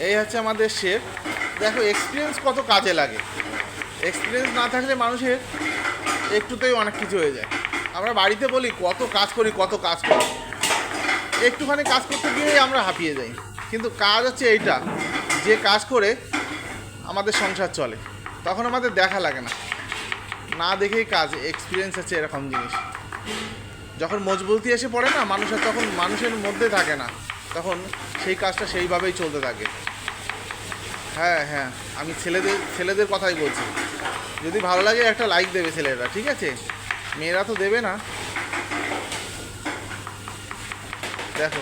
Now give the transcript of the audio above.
এই হচ্ছে আমাদের শেফ। দেখো এক্সপিরিয়েন্স কত কাজে লাগে। এক্সপিরিয়েন্স না থাকলে মানুষের একটুতেই অনেক কিছু হয়ে যায়। আমরা বাড়িতে বলি কত কাজ করি, একটুখানি কাজ করতে গিয়েই আমরা হাঁপিয়ে যাই। কিন্তু কাজ হচ্ছে এইটা, যে কাজ করে আমাদের সংসার চলে, তখন আমাদের দেখা লাগে না, না দেখেই কাজ। এক্সপিরিয়েন্স হচ্ছে এরকম জিনিস। যখন মজবুতি এসে পড়ে না মানুষের, তখন মানুষের মধ্যে থাকে না, তখন সেই কাজটা সেইভাবেই চলতে থাকে। হ্যাঁ হ্যাঁ, আমি ছেলেদের কথাই বলছি। যদি ভালো লাগে একটা লাইক দেবে ছেলেরা, ঠিক আছে? মেয়েরা তো দেবে না। দেখো